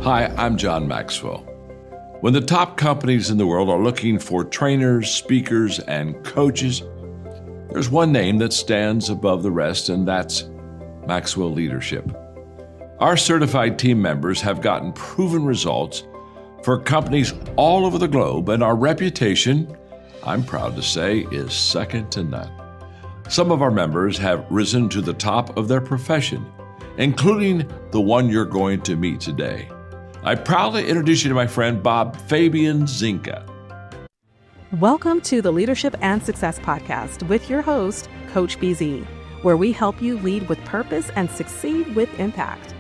Hi, I'm John Maxwell. When the top companies in the world are looking for trainers, speakers, and coaches, there's one name that stands above the rest, and that's Maxwell Leadership. Our certified team members have gotten proven results for companies all over the globe, and our reputation, I'm proud to say, is second to none. Some of our members have risen to the top of their profession, including the one you're going to meet today. I proudly introduce you to my friend Bob Fabian Zinka. Welcome to the Leadership and Success Podcast with your host, Coach BZ, where we help you lead with purpose and succeed with impact.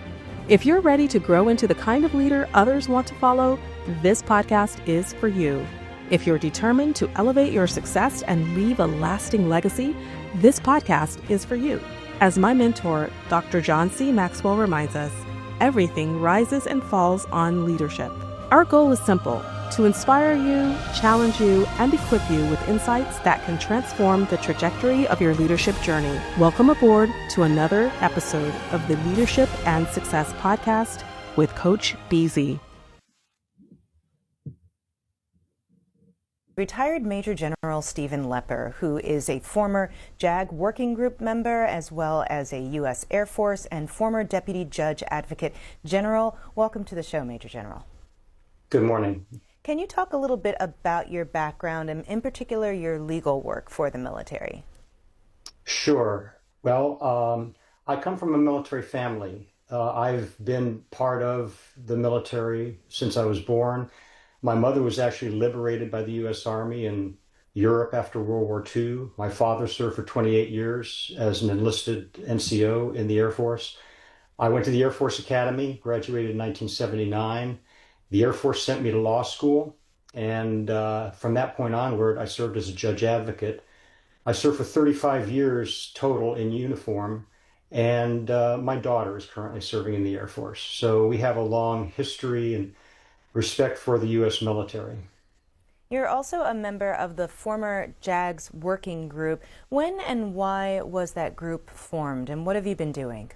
If you're ready to grow into the kind of leader others want to follow, this podcast is for you. If you're determined to elevate your success and leave a lasting legacy, this podcast is for you. As my mentor, Dr. John C. Maxwell reminds us, everything rises and falls on leadership. Our goal is simple: to inspire you, challenge you, and equip you with insights that can transform the trajectory of your leadership journey. Welcome aboard to another episode of the Leadership and Success Podcast with Coach BZ. Retired Major General Steve Lepper, who is a former JAG Working Group member as well as a U.S. Air Force and former Deputy Judge Advocate General. Welcome to the show, Major General. Good morning. Can you talk a little bit about your background and in particular your legal work for the military? Sure. Well, I come from a military family. I've been part of the military since I was born. My mother was actually liberated by the U.S. Army in Europe after World War II. My father served for 28 years as an enlisted NCO in the Air Force. I went to the Air Force Academy, graduated in 1979. The Air Force sent me to law school, and from that point onward, I served as a judge advocate. I served for 35 years total in uniform, and my daughter is currently serving in the Air Force. So we have a long history and respect for the U.S. military. You're also a member of the former JAGS Working Group. When and why was that group formed, and what have you been doing?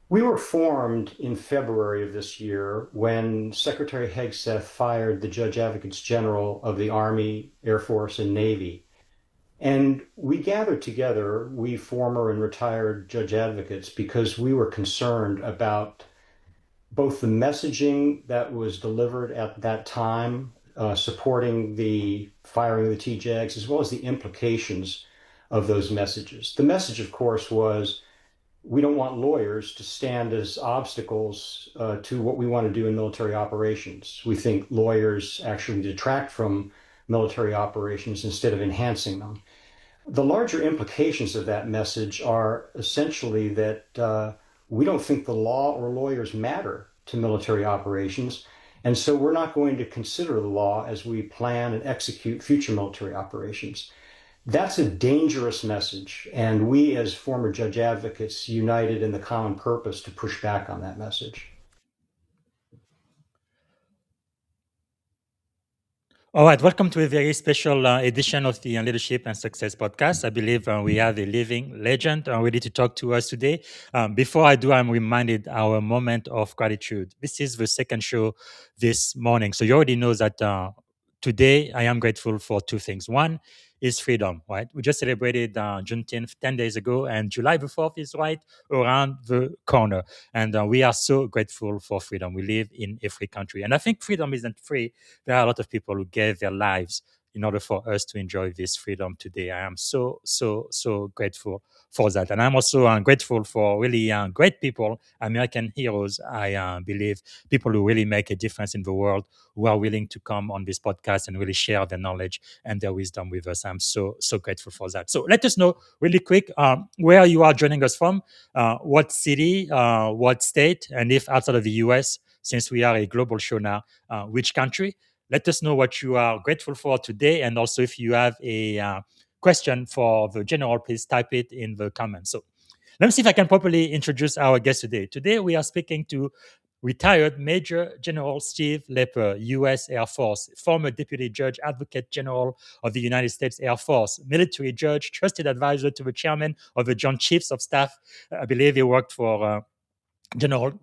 We were formed in February of this year when Secretary Hegseth fired the Judge Advocates General of the Army, Air Force, and Navy. And we gathered together, we former and retired judge advocates, because we were concerned about both the messaging that was delivered at that time, supporting the firing of the TJAGs, as well as the implications of those messages. The message, of course, was we don't want lawyers to stand as obstacles to what we want to do in military operations. We think lawyers actually detract from military operations instead of enhancing them. The larger implications of that message are essentially that we don't think the law or lawyers matter to military operations, and so we're not going to consider the law as we plan and execute future military operations. That's a dangerous message, and we as former judge advocates united in the common purpose to push back on that message. All right, welcome to a very special edition of the Leadership and Success Podcast. I believe we have a living legend ready to talk to us today. Before I do, I'm reminded our moment of gratitude. This is the second show this morning. So you already know that today I am grateful for two things. One is freedom, right? We just celebrated Juneteenth 10 days ago, and July the 4th is right around the corner. And we are so grateful for freedom. We live in a free country. And I think freedom isn't free. There are a lot of people who gave their lives in order for us to enjoy this freedom today. I am so grateful for that. And I'm also grateful for really great people, American heroes, I believe, people who really make a difference in the world, who are willing to come on this podcast and really share their knowledge and their wisdom with us. I'm so grateful for that. So let us know really quick where you are joining us from, what city, what state, and if outside of the US, since we are a global show now, which country. Let us know what you are grateful for today. And also if you have a question for the general, please type it in the comments. So let me see if I can properly introduce our guest today. Today we are speaking to retired Major General Steve Lepper, U.S. Air Force, former Deputy Judge Advocate General of the United States Air Force, military judge, trusted advisor to the chairman of the Joint Chiefs of Staff. I believe he worked for General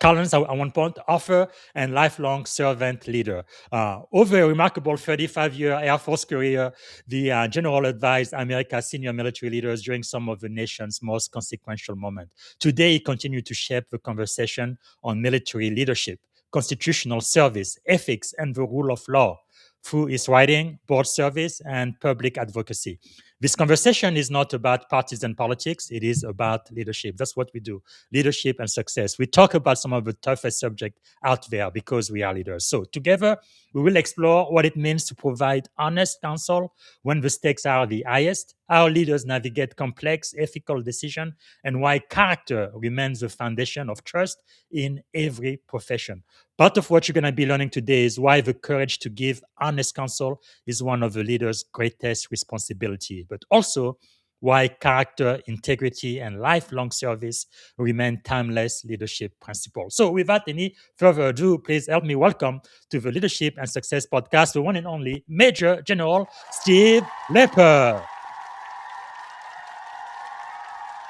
Collins, at one point, author and lifelong servant leader. Over a remarkable 35-year Air Force career, the general advised America's senior military leaders during some of the nation's most consequential moments. Today, he continues to shape the conversation on military leadership, constitutional service, ethics, and the rule of law through his writing, board service, and public advocacy. This conversation is not about partisan politics, it is about leadership. That's what we do, leadership and success. We talk about some of the toughest subjects out there because we are leaders. So together, we will explore what it means to provide honest counsel when the stakes are the highest, how leaders navigate complex ethical decisions, and why character remains the foundation of trust in every profession. Part of what you're going to be learning today is why the courage to give honest counsel is one of the leader's greatest responsibility, but also why character, integrity, and lifelong service remain timeless leadership principles. So without any further ado, please help me welcome to the Leadership and Success Podcast, the one and only Major General Steve Lepper.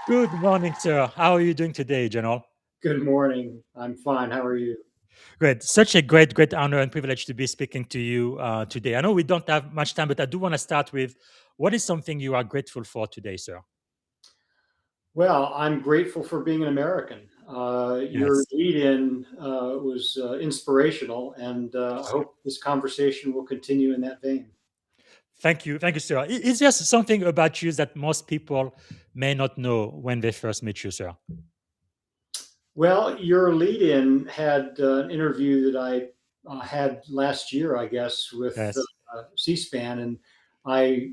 Good morning, sir. How are you doing today, General? Good morning. I'm fine. How are you? Great. Such a great honor and privilege to be speaking to you today. I know we don't have much time, but I do want to start with what is something you are grateful for today, sir? Well, I'm grateful for being an American. Your Yes. lead-in was inspirational, and I hope this conversation will continue in that vein. Thank you, sir. Is there something about you that most people may not know when they first meet you, sir? Well, your lead-in had an interview that I had last year, I guess, with Yes. C-SPAN, and I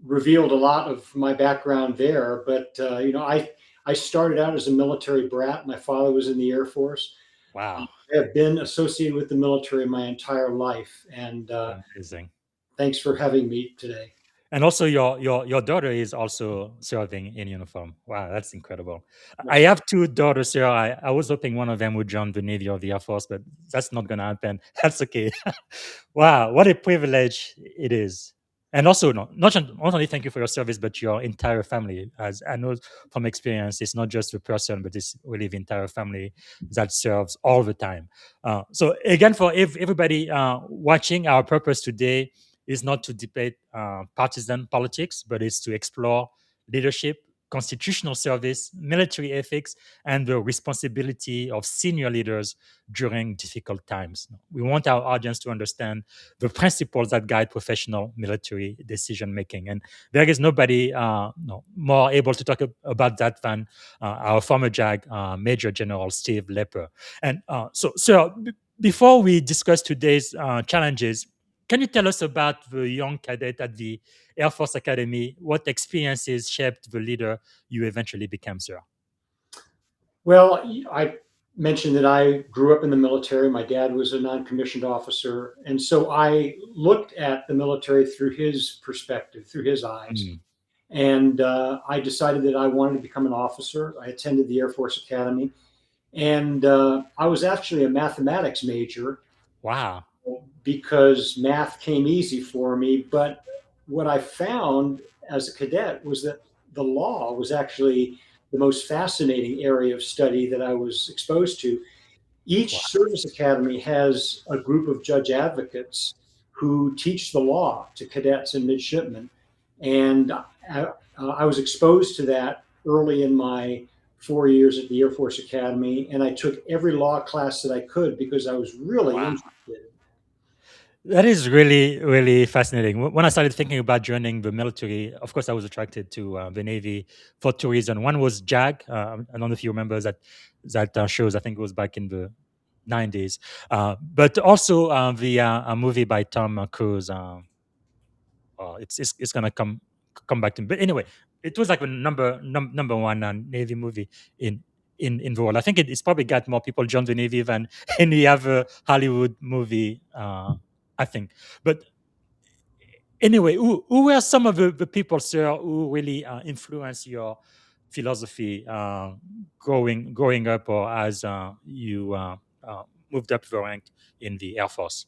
revealed a lot of my background there. But I started out as a military brat. My father was in the Air Force. Wow. I have been associated with the military my entire life, and Amazing. thanks for having me today. And also, your daughter is also serving in uniform. Wow, that's incredible. I Yes. have two daughters here. I was hoping one of them would join the Navy or the Air Force, but that's not going to happen. That's okay. Wow, what a privilege it is. And also, not only thank you for your service, but your entire family. As I know from experience, it's not just the person, but it's really the entire family that serves all the time. So again, for everybody watching, our purpose today is not to debate partisan politics, but it's to explore leadership, constitutional service, military ethics, and the responsibility of senior leaders during difficult times. We want our audience to understand the principles that guide professional military decision making. And there is nobody more able to talk about that than our former JAG, Major General Steve Lepper. And so, sir, before we discuss today's challenges, can you tell us about the young cadet at the Air Force Academy? What experiences shaped the leader you eventually became, sir? Well, I mentioned that I grew up in the military. My dad was a non-commissioned officer, and so I looked at the military through his perspective, through his eyes. Mm. And I decided that I wanted to become an officer. I attended the Air Force Academy, and I was actually a mathematics major. Wow. Because math came easy for me. But what I found as a cadet was that the law was actually the most fascinating area of study that I was exposed to. Each service academy has a group of judge advocates who teach the law to cadets and midshipmen. And I was exposed to that early in my 4 years at the Air Force Academy. And I took every law class that I could because I was really interested. That is really fascinating. When I started thinking about joining the military, of course, I was attracted to the Navy for two reasons. One was JAG. I don't know if you remember that shows. I think it was back in the 90s. But also the movie by Tom Cruise. It's gonna come back to me. But anyway, it was like the number one Navy movie in the world. I think it's probably got more people join the Navy than any other Hollywood movie. I think. But anyway, who were some of the people, sir, who really influenced your philosophy growing up, or as you moved up the rank in the Air Force?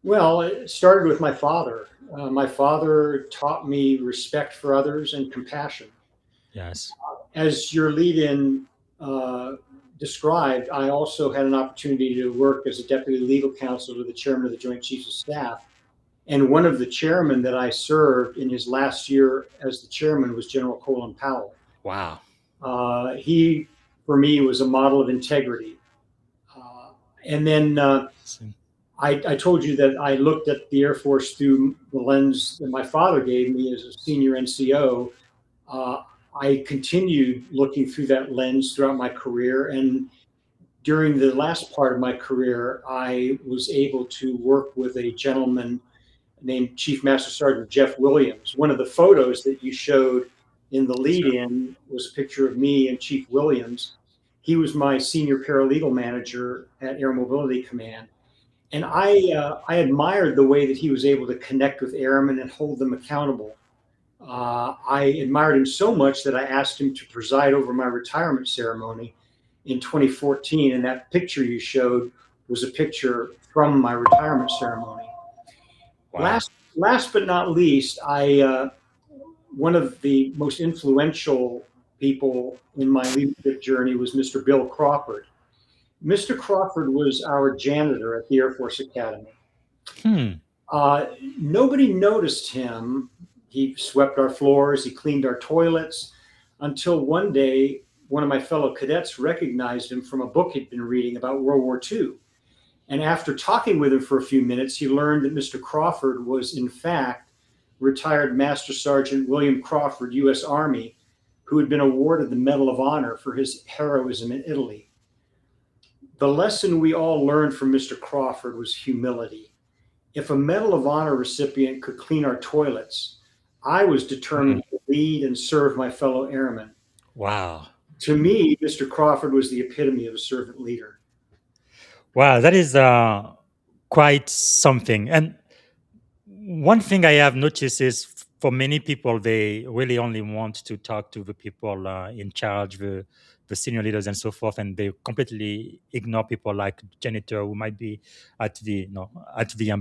Well, it started with my father. My father taught me respect for others and compassion. Yes. As your lead-in described, I also had an opportunity to work as a deputy legal counsel to the chairman of the Joint Chiefs of Staff. And one of the chairmen that I served in his last year as the chairman was General Colin Powell. Wow. He, for me, was a model of integrity. And then I told you that I looked at the Air Force through the lens that my father gave me as a senior NCO. I continued looking through that lens throughout my career. And during the last part of my career, I was able to work with a gentleman named Chief Master Sergeant Jeff Williams. One of the photos that you showed in the lead-in was a picture of me and Chief Williams. He was my senior paralegal manager at Air Mobility Command. And I admired the way that he was able to connect with airmen and hold them accountable. I admired him so much that I asked him to preside over my retirement ceremony in 2014. And that picture you showed was a picture from my retirement ceremony. Wow. Last but not least, one of the most influential people in my leadership journey was Mr. Bill Crawford. Mr. Crawford was our janitor at the Air Force Academy. Nobody noticed him. He swept our floors, he cleaned our toilets, until one day, one of my fellow cadets recognized him from a book he'd been reading about World War II. And after talking with him for a few minutes, he learned that Mr. Crawford was, in fact, retired Master Sergeant William Crawford, U.S. Army, who had been awarded the Medal of Honor for his heroism in Italy. The lesson we all learned from Mr. Crawford was humility. If a Medal of Honor recipient could clean our toilets, I was determined to lead and serve my fellow airmen. Wow. To me, Mr. Crawford was the epitome of a servant leader. Wow, that is quite something. And one thing I have noticed is for many people, they really only want to talk to the people in charge, the senior leaders and so forth, and they completely ignore people like janitor who might be at the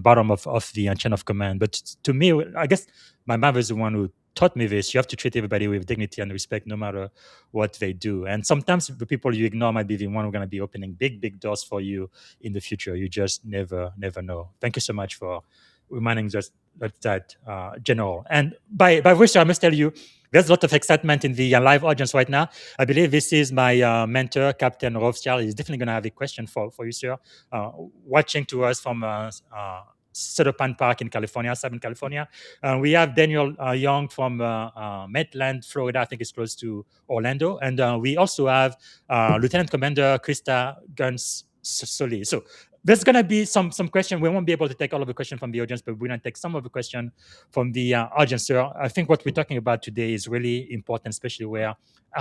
bottom of the chain of command. But to me, I guess my mother is the one who taught me this. You have to treat everybody with dignity and respect no matter what they do. And sometimes the people you ignore might be the one who's going to be opening big doors for you in the future. You just never know. Thank you so much for reminding us that, General. And by which I must tell you, there's a lot of excitement in the live audience right now. I believe this is my mentor, Captain Rothschild. He's definitely going to have a question for you, sir. Watching to us from Cedar Pine Park in California, Southern California. We have Daniel Young from Maitland, Florida. I think it's close to Orlando. And we also have Lieutenant Commander Krista Guns-Soli. So there's going to be some question. We won't be able to take all of the questions from the audience, but we're going to take some of the question from the audience. So I think what we're talking about today is really important, especially where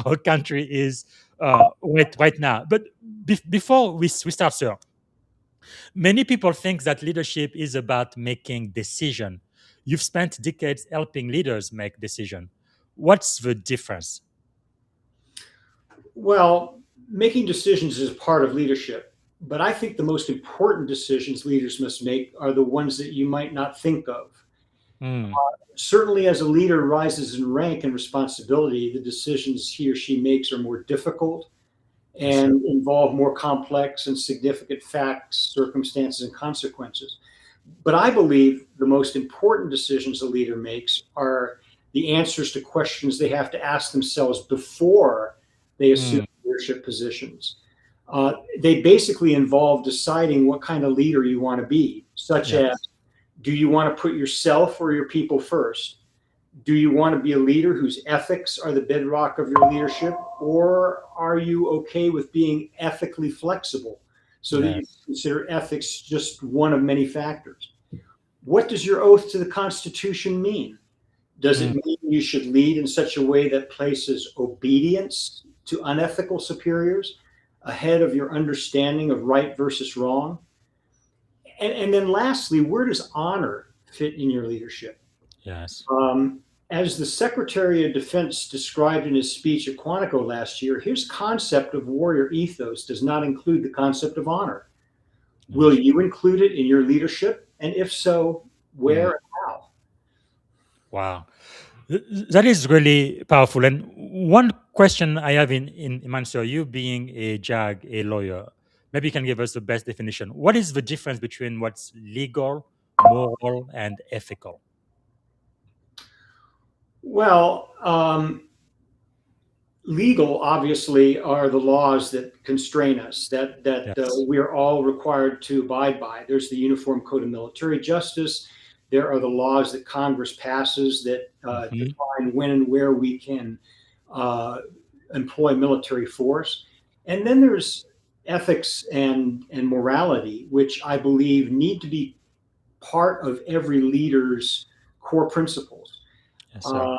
our country is right now. But before we start, sir, many people think that leadership is about making decisions. You've spent decades helping leaders make decisions. What's the difference? Well, making decisions is part of leadership, but I think the most important decisions leaders must make are the ones that you might not think of. Certainly, as a leader rises in rank and responsibility, the decisions he or she makes are more difficult and involve more complex and significant facts, circumstances, and consequences. But I believe the most important decisions a leader makes are the answers to questions they have to ask themselves before they assume leadership positions. They basically involve deciding what kind of leader you want to be, such as, do you want to put yourself or your people first? Do you want to be a leader whose ethics are the bedrock of your leadership? Or are you okay with being ethically flexible so that you consider ethics just one of many factors? What does your oath to the Constitution mean? Does it mean you should lead in such a way that places obedience to unethical superiors ahead of your understanding of right versus wrong? And then lastly, where does honor fit in your leadership? Yes. As the Secretary of Defense described in his speech at Quantico last year, his concept of warrior ethos does not include the concept of honor. Will you include it in your leadership? And if so, where and how? Wow. That is really powerful. And one question I have in mind, sir, you being a JAG, a lawyer, maybe you can give us the best definition. What is the difference between what's legal, moral, and ethical? Well, legal obviously are the laws that constrain us, that Yes. we are all required to abide by. There's the Uniform Code of Military Justice. There are the laws that Congress passes that Mhm. define when and where we can uh, employ military force. And then there's ethics and morality, which I believe need to be part of every leader's core principles. Yes, sir. Uh,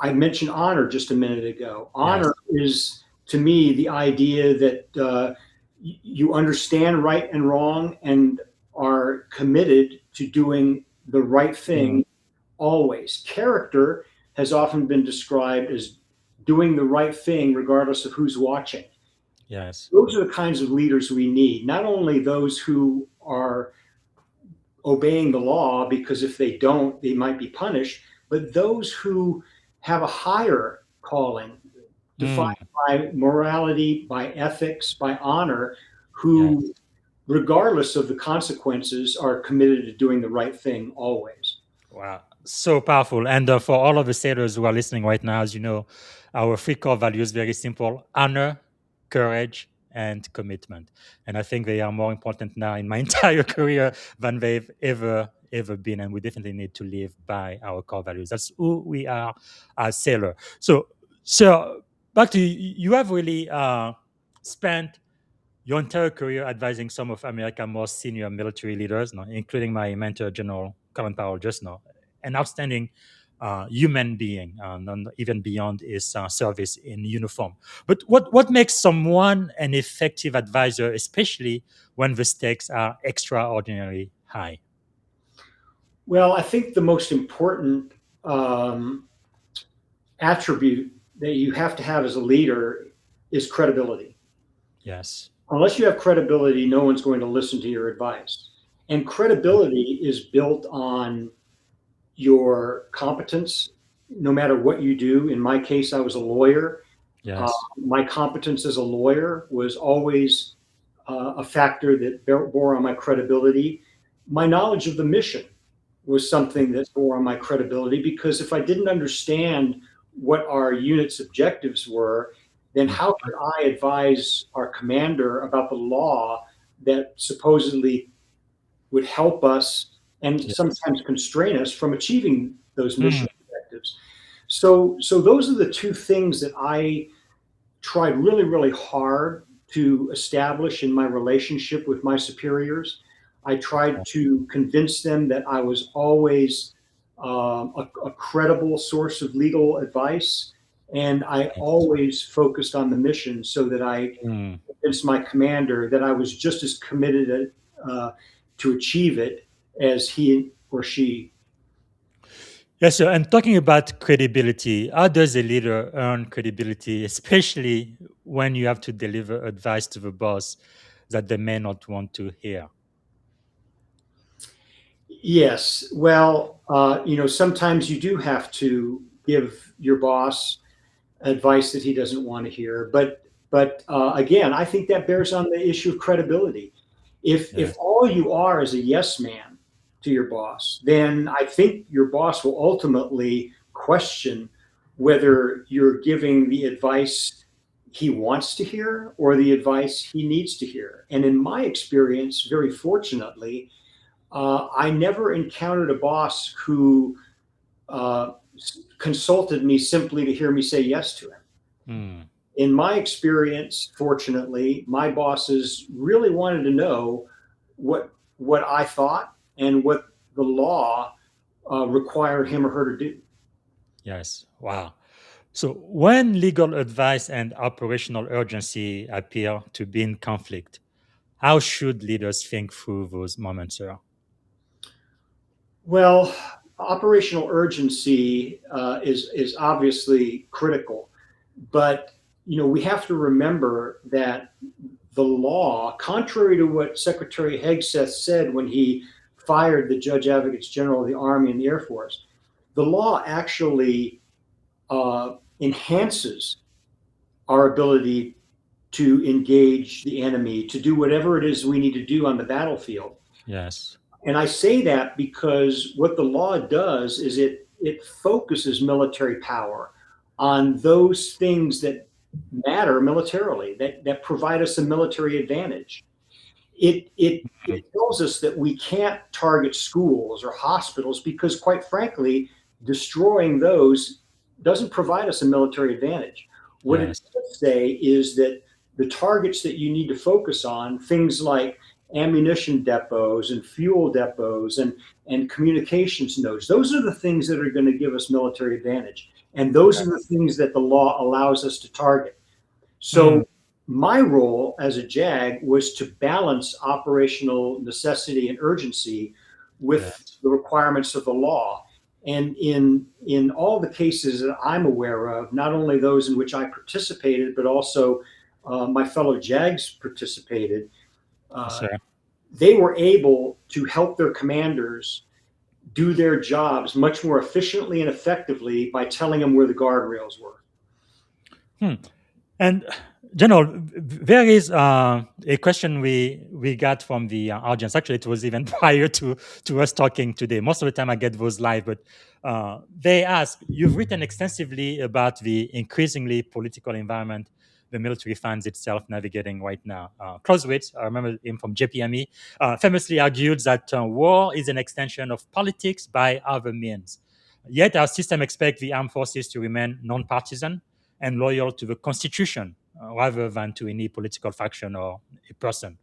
I mentioned honor just a minute ago. Yes. Honor is, to me, the idea that you understand right and wrong and are committed to doing the right Mm. thing always. Character has often been described as doing the right thing regardless of who's watching. Yes. Those are the kinds of leaders we need, not only those who are obeying the law because if they don't, they might be punished, but those who have a higher calling defined Mm. by morality, by ethics, by honor, Yes. who, regardless of the consequences, are committed to doing the right thing always. Wow, so powerful. And for all of the sailors who are listening right now, as you know, our three core values very simple: honor, courage, and commitment. And I think they are more important now in my entire career than they've ever been. And we definitely need to live by our core values. That's who we are as sailor. So back to you. You have really spent your entire career advising some of America's most senior military leaders, no, including my mentor, General Colin Powell, just now, an outstanding human being, even beyond his service in uniform. But what makes someone an effective advisor, especially when the stakes are extraordinarily high? Well, I think the most important attribute that you have to have as a leader is credibility. Yes. Unless you have credibility, no one's going to listen to your advice. And credibility is built on your competence, no matter what you do. In my case, I was a lawyer. Yes. My competence as a lawyer was always a factor that bore on my credibility. My knowledge of the mission was something that bore on my credibility because if I didn't understand what our unit's objectives were, then how could I advise our commander about the law that supposedly would help us and Yes. sometimes constrain us from achieving those Mm. mission objectives? So those are the two things that I tried really, really hard to establish in my relationship with my superiors. I tried to convince them that I was always a credible source of legal advice, and I Yes. always focused on the mission so that I Mm. convinced my commander that I was just as committed to achieve it as he or she. Yes, sir. And talking about credibility, how does a leader earn credibility, especially when you have to deliver advice to the boss that they may not want to hear? Yes. Well, sometimes you do have to give your boss advice that he doesn't want to hear. But again, I think that bears on the issue of credibility. If Yes. all you are is a yes man to your boss, then I think your boss will ultimately question whether you're giving the advice he wants to hear or the advice he needs to hear. And in my experience, very fortunately, I never encountered a boss who uh, consulted me simply to hear me say yes to him. Mm. In my experience, fortunately, my bosses really wanted to know what I thought and what the law required him or her to do. Yes. Wow. So when legal advice and operational urgency appear to be in conflict, how should leaders think through those moments, sir? Well, operational urgency is obviously critical, but we have to remember that the law, contrary to what Secretary Hegseth said when he fired the Judge Advocates General of the Army and the Air Force, the law actually enhances our ability to engage the enemy, to do whatever it is we need to do on the battlefield. Yes. And I say that because what the law does is it focuses military power on those things that matter militarily, that provide us a military advantage. It tells us that we can't target schools or hospitals because, quite frankly, destroying those doesn't provide us a military advantage. What Yes. it does say is that the targets that you need to focus on, things like ammunition depots and fuel depots and communications nodes, those are the things that are going to give us military advantage. And those are the things that the law allows us to target. So my role as a JAG was to balance operational necessity and urgency with the requirements of the law. And in all the cases that I'm aware of, not only those in which I participated, but also my fellow JAGs participated, they were able to help their commanders do their jobs much more efficiently and effectively by telling them where the guardrails were. And General, there is a question we got from the audience. Actually, it was even prior to us talking today. Most of the time I get those live, but they ask, you've written extensively about the increasingly political environment the military finds itself navigating right now. Clausewitz, I remember him from JPME, famously argued that war is an extension of politics by other means. Yet our system expects the armed forces to remain non-partisan and loyal to the Constitution rather than to any political faction or a person.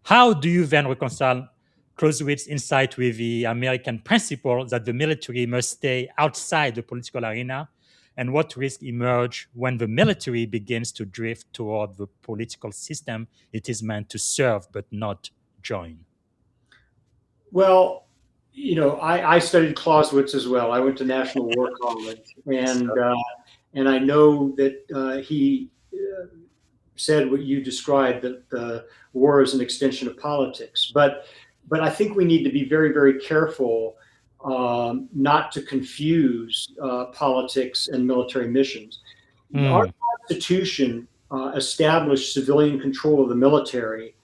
How do you then reconcile Clausewitz's insight with the American principle that the military must stay outside the political arena, and what risks emerge when the military begins to drift toward the political system it is meant to serve but not join? Well, I studied Clausewitz as well. I went to National War College, and I know that he said what you described, that war is an extension of politics. But I think we need to be very, very careful not to confuse politics and military missions. Our Constitution established civilian control of the military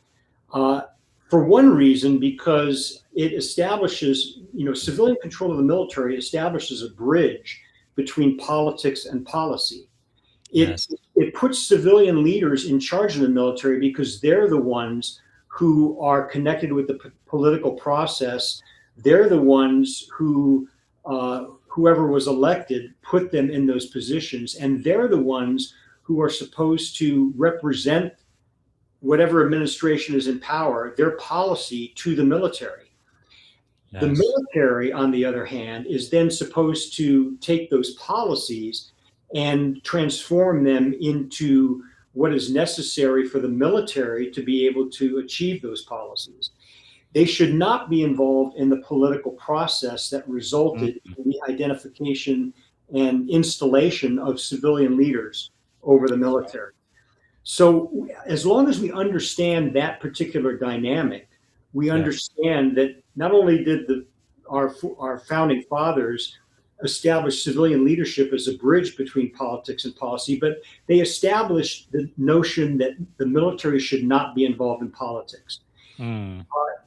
for one reason, because it establishes, civilian control of the military establishes a bridge between politics and policy. It puts civilian leaders in charge of the military because they're the ones who are connected with the political process. They're the ones who, whoever was elected, put them in those positions. And they're the ones who are supposed to represent whatever administration is in power, their policy to the military. Yes. The military, on the other hand, is then supposed to take those policies and transform them into what is necessary for the military to be able to achieve those policies. They should not be involved in the political process that resulted in the identification and installation of civilian leaders over the military. So as long as we understand that particular dynamic, we understand that not only did our founding fathers establish civilian leadership as a bridge between politics and policy, but they established the notion that the military should not be involved in politics.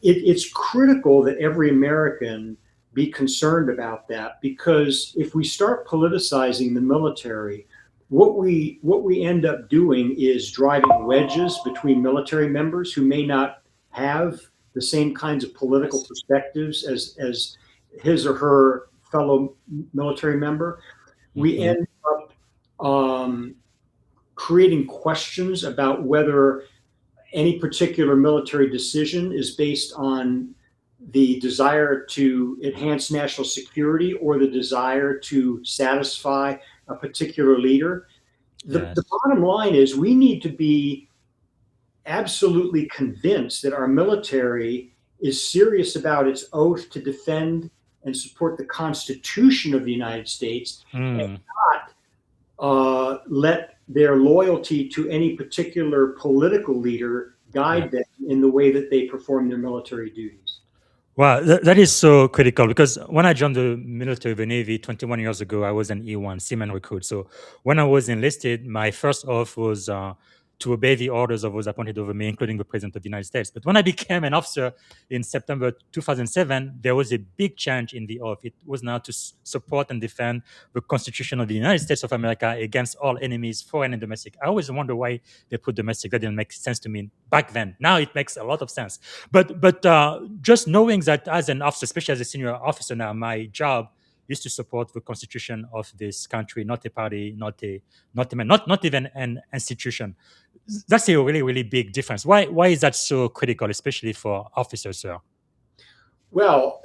It's critical that every American be concerned about that, because if we start politicizing the military, what we end up doing is driving wedges between military members who may not have the same kinds of political perspectives as his or her fellow military member. We end up creating questions about whether any particular military decision is based on the desire to enhance national security or the desire to satisfy a particular leader. The bottom line is we need to be absolutely convinced that our military is serious about its oath to defend and support the Constitution of the United States and not let their loyalty to any particular political leader guide them in the way that they perform their military duties. Wow, that is so critical because when I joined the military of the Navy 21 years ago, I was an E1 seaman recruit. So when I was enlisted, my first oath was to obey the orders of those appointed over me, including the President of the United States. But when I became an officer in September 2007, there was a big change in the oath. It was now to support and defend the Constitution of the United States of America against all enemies, foreign and domestic. I always wonder why they put domestic. That didn't make sense to me back then. Now it makes a lot of sense. But just knowing that as an officer, especially as a senior officer now, my job is to support the constitution of this country, not a party, not even an institution. That's a really, really big difference. Why is that so critical, especially for officers, sir? Well,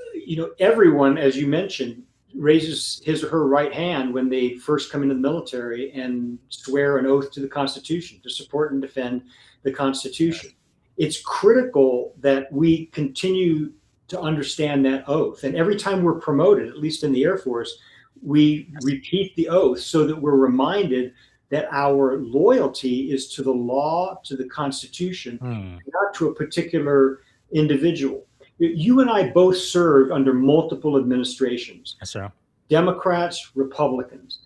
everyone, as you mentioned, raises his or her right hand when they first come into the military and swear an oath to the Constitution to support and defend the Constitution. It's critical that we continue to understand that oath. And every time we're promoted, at least in the Air Force, we repeat the oath so that we're reminded that our loyalty is to the law, to the Constitution, not to a particular individual. You and I both served under multiple administrations, Yes, sir. Democrats, Republicans.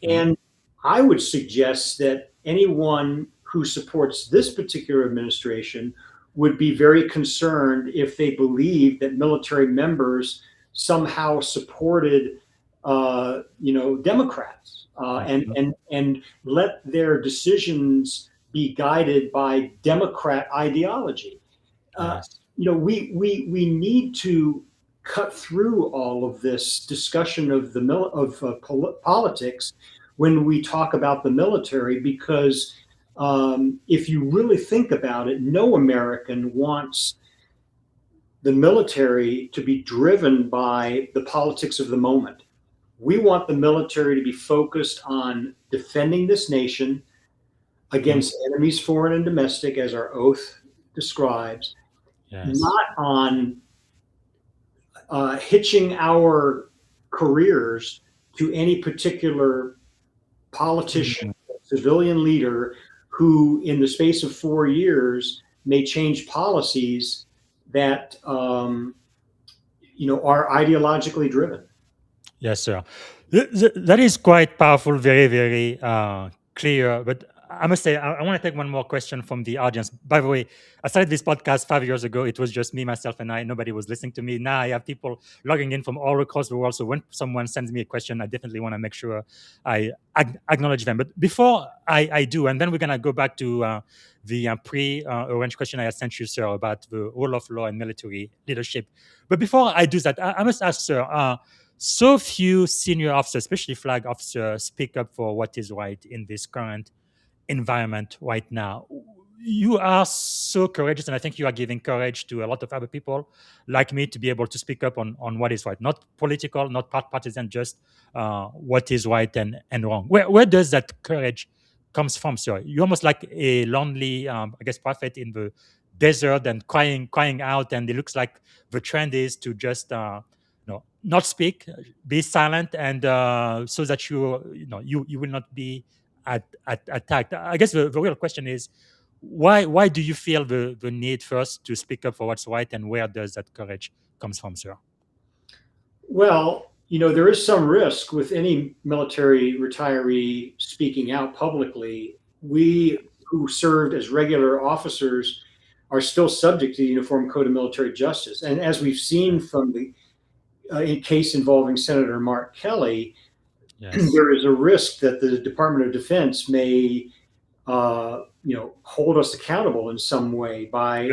And I would suggest that anyone who supports this particular administration would be very concerned if they believe that military members somehow supported, Democrats, and let their decisions be guided by Democrat ideology. Yes. We need to cut through all of this discussion of politics when we talk about the military, because if you really think about it, no American wants the military to be driven by the politics of the moment. We want the military to be focused on defending this nation against enemies, foreign and domestic, as our oath describes, Yes. not on hitching our careers to any particular politician, civilian leader who, in the space of 4 years, may change policies that are ideologically driven. Yes, sir. That is quite powerful, very, very clear. But I must say, I want to take one more question from the audience. By the way, I started this podcast 5 years ago. It was just me, myself, and I. Nobody was listening to me. Now I have people logging in from all across the world. So when someone sends me a question, I definitely want to make sure I acknowledge them. But before I do, and then we're going to go back to the pre-arranged question I had sent you, sir, about the rule of law and military leadership. But before I do that, I must ask, sir, so few senior officers, especially flag officers, speak up for what is right in this current environment right now. You are so courageous, and I think you are giving courage to a lot of other people like me to be able to speak up on what is right, not political, not partisan, just what is right and wrong. Where does that courage comes from, sir? You're almost like a lonely, prophet in the desert and crying out, and it looks like the trend is to just not speak, be silent, and so that you will not be attacked. I guess the real question is why do you feel the need first to speak up for what's right, and where does that courage comes from, sir? Well, there is some risk with any military retiree speaking out publicly. We who served as regular officers are still subject to the Uniform Code of Military Justice. And as we've seen from the case involving Senator Mark Kelly, Yes. there is a risk that the Department of Defense may, hold us accountable in some way by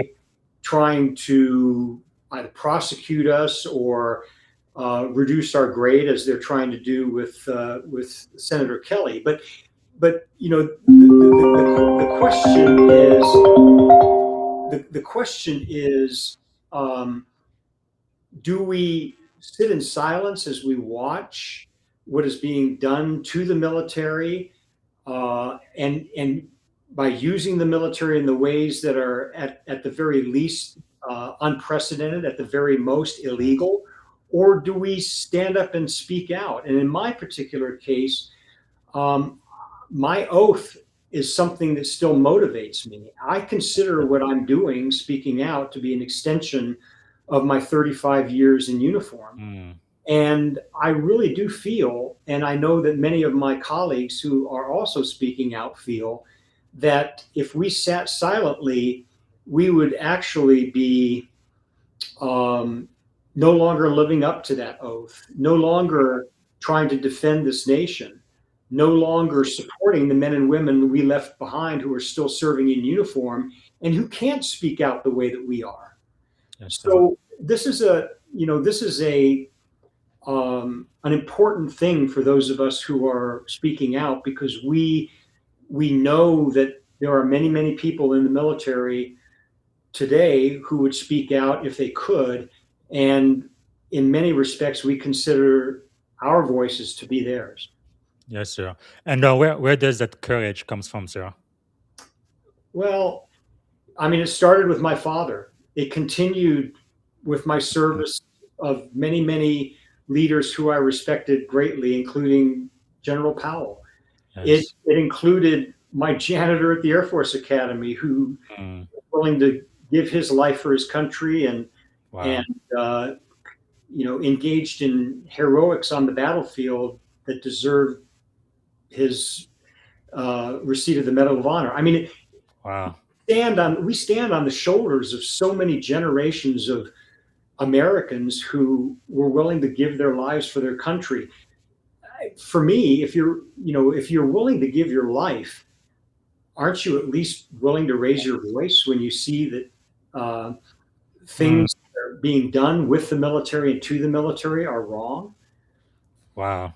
trying to either prosecute us or reduce our grade, as they're trying to do with Senator Kelly. But the question is, do we sit in silence as we watch what is being done to the military, and by using the military in the ways that are at the very least unprecedented, at the very most illegal? Or do we stand up and speak out? And in my particular case, my oath is something that still motivates me. I consider what I'm doing, speaking out, to be an extension of my 35 years in uniform. Mm. And I really do feel, and I know that many of my colleagues who are also speaking out feel, that if we sat silently, we would actually be no longer living up to that oath, no longer trying to defend this nation, no longer supporting the men and women we left behind who are still serving in uniform and who can't speak out the way that we are. Yes, So this is an important thing for those of us who are speaking out, because we know that there are many people in the military today who would speak out if they could, and in many respects we consider our voices to be theirs. Yes, sir. And where does that courage comes from, sir? Well, I mean, it started with my father. It continued with my service of many leaders who I respected greatly, including General Powell. Yes. It included my janitor at the Air Force Academy, who was willing to give his life for his country and engaged in heroics on the battlefield that deserved his receipt of the Medal of Honor. I mean, we stand on the shoulders of so many generations of Americans who were willing to give their lives for their country. For me, if you're willing to give your life, aren't you at least willing to raise your voice when you see that things that are being done with the military and to the military are wrong? Wow.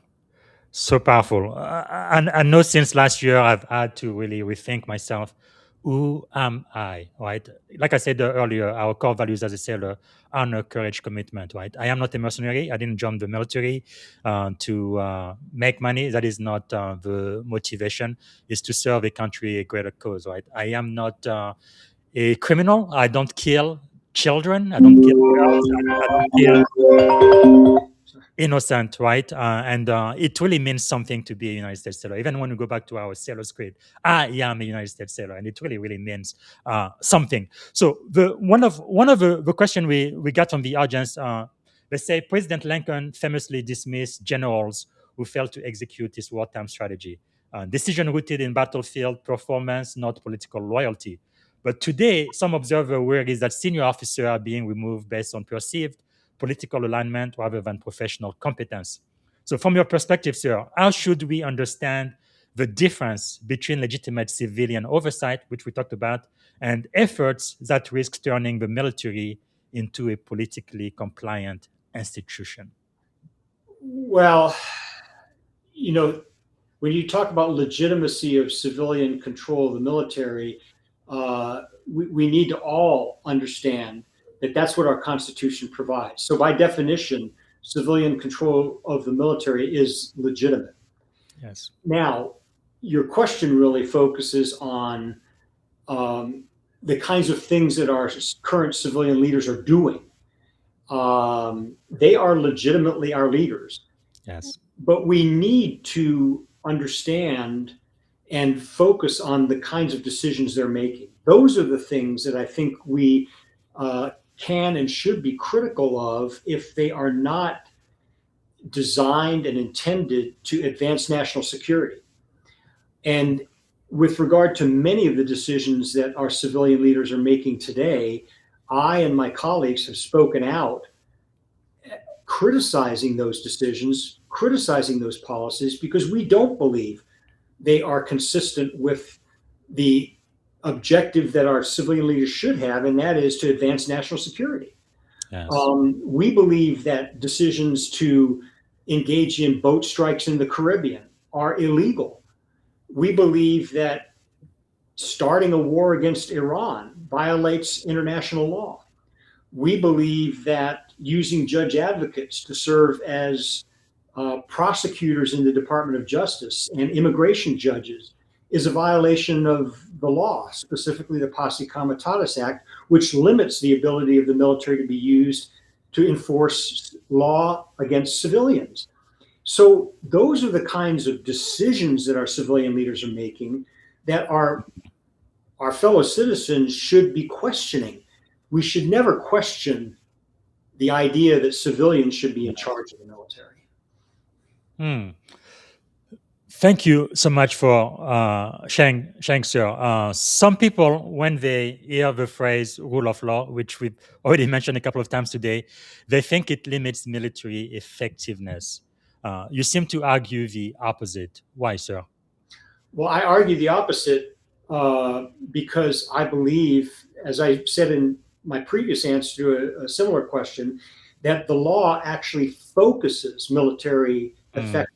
So powerful. I know since last year I've had to really rethink myself. Who am I? Right? Like I said earlier, our core values as a sailor: honor, courage, commitment. Right? I am not a mercenary. I didn't join the military to make money. That is not the motivation. Is to serve a country, a greater cause. Right? I am not a criminal. I don't kill children. I don't kill girls. I don't kill innocent, right? And it really means something to be a United States sailor. Even when we go back to our sailor's creed, I am a United States sailor, and it really means something. So one of the question we got from the audience, let's say President Lincoln famously dismissed generals who failed to execute his wartime strategy. Decision rooted in battlefield performance, not political loyalty. But today, some observer worries that senior officers are being removed based on perceived political alignment rather than professional competence. So, from your perspective, sir, how should we understand the difference between legitimate civilian oversight, which we talked about, and efforts that risk turning the military into a politically compliant institution? Well, when you talk about legitimacy of civilian control of the military, we need to all understand that that's what our Constitution provides. So by definition, civilian control of the military is legitimate. Yes. Now, your question really focuses on the kinds of things that our current civilian leaders are doing. They are legitimately our leaders. Yes. But we need to understand and focus on the kinds of decisions they're making. Those are the things that I think we can and should be critical of if they are not designed and intended to advance national security. And with regard to many of the decisions that our civilian leaders are making today, I and my colleagues have spoken out criticizing those decisions, criticizing those policies, because we don't believe they are consistent with the objective that our civilian leaders should have, and that is to advance national security. Yes. We believe that decisions to engage in boat strikes in the Caribbean are illegal. We believe that starting a war against Iran violates international law. We believe that using judge advocates to serve as prosecutors in the Department of Justice and immigration judges is a violation of the law, specifically the Posse Comitatus Act, which limits the ability of the military to be used to enforce law against civilians. So those are the kinds of decisions that our civilian leaders are making that our fellow citizens should be questioning. We should never question the idea that civilians should be in charge of the military. Hmm. Thank you so much for sharing, sir. Some people, when they hear the phrase rule of law, which we've already mentioned a couple of times today, they think it limits military effectiveness. You seem to argue the opposite. Why, sir? Well, I argue the opposite because I believe, as I said in my previous answer to a similar question, that the law actually focuses military effectiveness.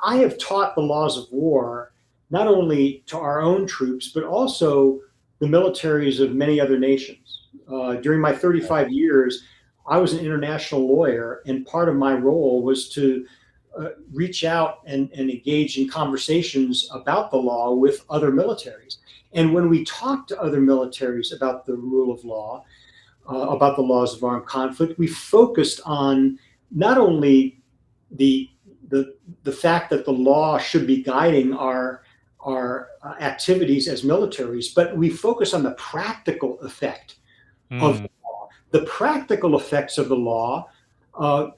I have taught the laws of war not only to our own troops, but also the militaries of many other nations. During my 35 years, I was an international lawyer, and part of my role was to reach out and engage in conversations about the law with other militaries. And when we talk to other militaries about the rule of law, about the laws of armed conflict, we focused on not only the the fact that the law should be guiding our activities as militaries, but we focus on the practical effect of the law. The practical effects of the law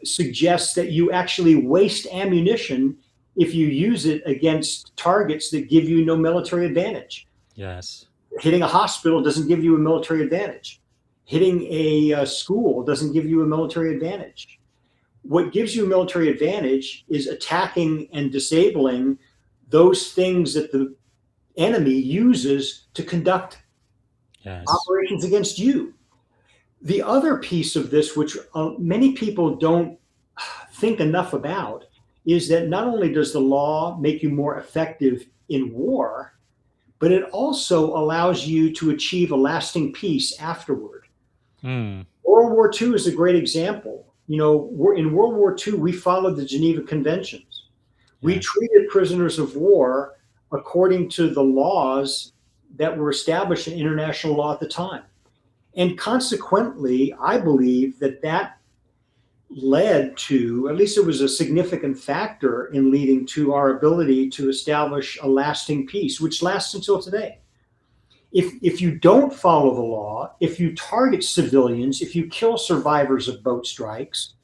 suggests that you actually waste ammunition if you use it against targets that give you no military advantage. Yes. Hitting a hospital doesn't give you a military advantage. Hitting a school doesn't give you a military advantage. What gives you a military advantage is attacking and disabling those things that the enemy uses to conduct operations against you. The other piece of this, which many people don't think enough about, is that not only does the law make you more effective in war, but it also allows you to achieve a lasting peace afterward. World War II is a great example. You know, in World War II, we followed the Geneva Conventions. We treated prisoners of war according to the laws that were established in international law at the time. And consequently, I believe that led to, at least it was a significant factor in leading to our ability to establish a lasting peace, which lasts until today. If you don't follow the law, if you target civilians, if you kill survivors of boat strikes,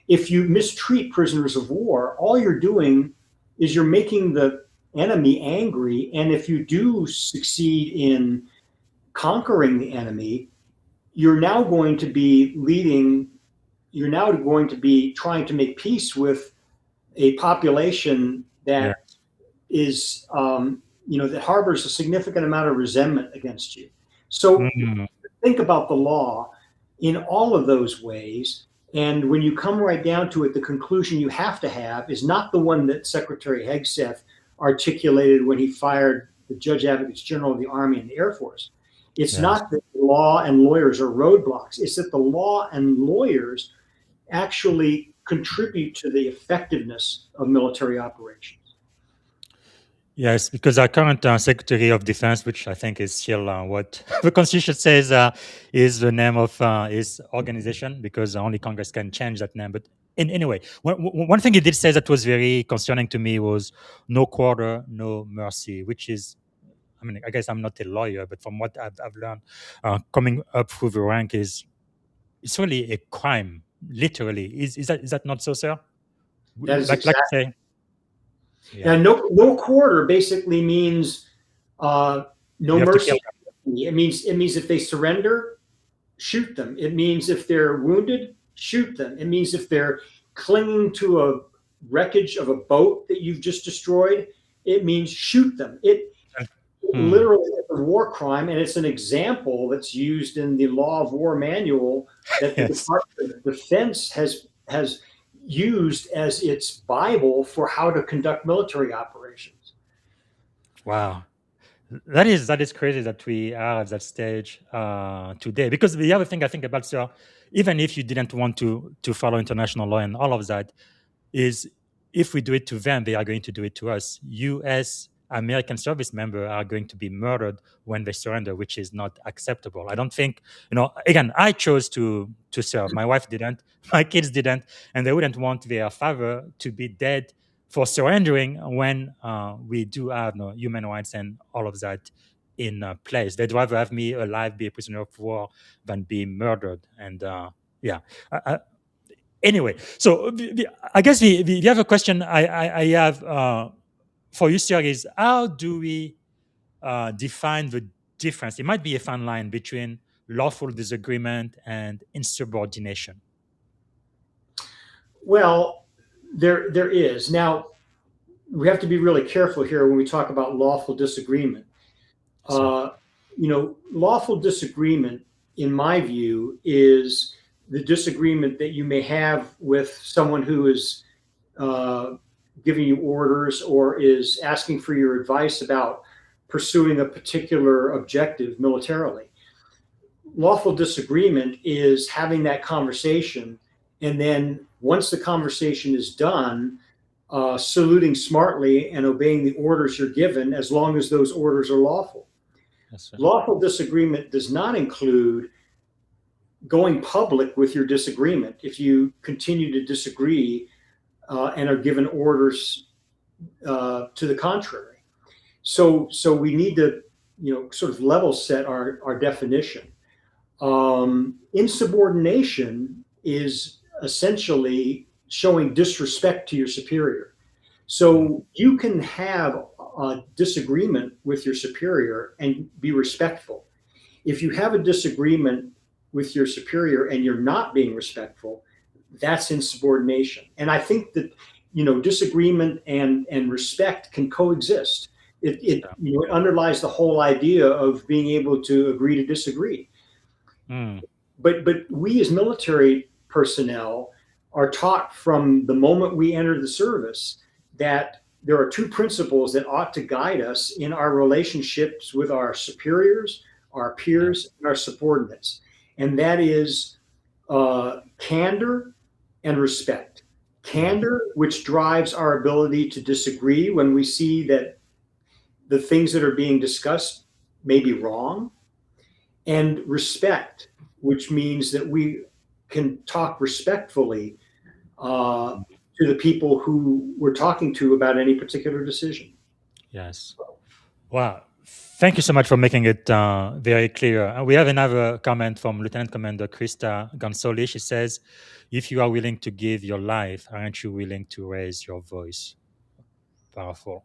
if you mistreat prisoners of war, all you're doing is you're making the enemy angry. And if you do succeed in conquering the enemy, you're now going to be trying to make peace with a population that is, that harbors a significant amount of resentment against you. So think about the law in all of those ways. And when you come right down to it, the conclusion you have to have is not the one that Secretary Hegseth articulated when he fired the Judge Advocates General of the Army and the Air Force. It's not that the law and lawyers are roadblocks. It's that the law and lawyers actually contribute to the effectiveness of military operations. Yes, because our current Secretary of Defense, which I think is still what the Constitution says is the name of his organization, because only Congress can change that name. But anyway, one thing he did say that was very concerning to me was no quarter, no mercy, which is, I mean, I guess I'm not a lawyer, but from what I've learned coming up through the rank it's really a crime, literally. Is that not so, sir? That is like exactly. Say. Yeah, no quarter basically means no mercy. It means if they surrender, shoot them. It means if they're wounded, shoot them. It means if they're clinging to a wreckage of a boat that you've just destroyed, it means shoot them. It literally is a war crime, and it's an example that's used in the Law of War manual that the Department of Defense has used as its Bible for how to conduct military operations. Wow. That is crazy that we are at that stage today. Because the other thing I think about, sir, even if you didn't want to follow international law and all of that, is if we do it to them, they are going to do it to us. U.S. American service members are going to be murdered when they surrender, which is not acceptable. I don't think, again, I chose to serve. My wife didn't, my kids didn't, and they wouldn't want their father to be dead for surrendering when we do have human rights and all of that in place. They'd rather have me alive, be a prisoner of war, than be murdered. And Yeah. Anyway, so I guess the other question I have for you, sir, is how do we define the difference? It might be a fine line between lawful disagreement and insubordination. Well, there is. Now, we have to be really careful here when we talk about lawful disagreement. Lawful disagreement, in my view, is the disagreement that you may have with someone who is giving you orders or is asking for your advice about pursuing a particular objective militarily. Lawful disagreement is having that conversation, and then once the conversation is done, saluting smartly and obeying the orders you're given as long as those orders are lawful. Yes, sir. Lawful disagreement does not include going public with your disagreement if you continue to disagree and are given orders to the contrary. So we need to, sort of level set our definition. Insubordination is essentially showing disrespect to your superior. So you can have a disagreement with your superior and be respectful. If you have a disagreement with your superior and you're not being respectful, that's insubordination. And I think that, disagreement and respect can coexist. It underlies the whole idea of being able to agree to disagree. But we as military personnel are taught from the moment we enter the service that there are two principles that ought to guide us in our relationships with our superiors, our peers, and our subordinates. And that is candor and respect. Candor, which drives our ability to disagree when we see that the things that are being discussed may be wrong. And respect, which means that we can talk respectfully to the people who we're talking to about any particular decision. Yes. Wow. Thank you so much for making it very clear. We have another comment from Lieutenant Commander Krista Gonzoli. She says, if you are willing to give your life, aren't you willing to raise your voice? Powerful.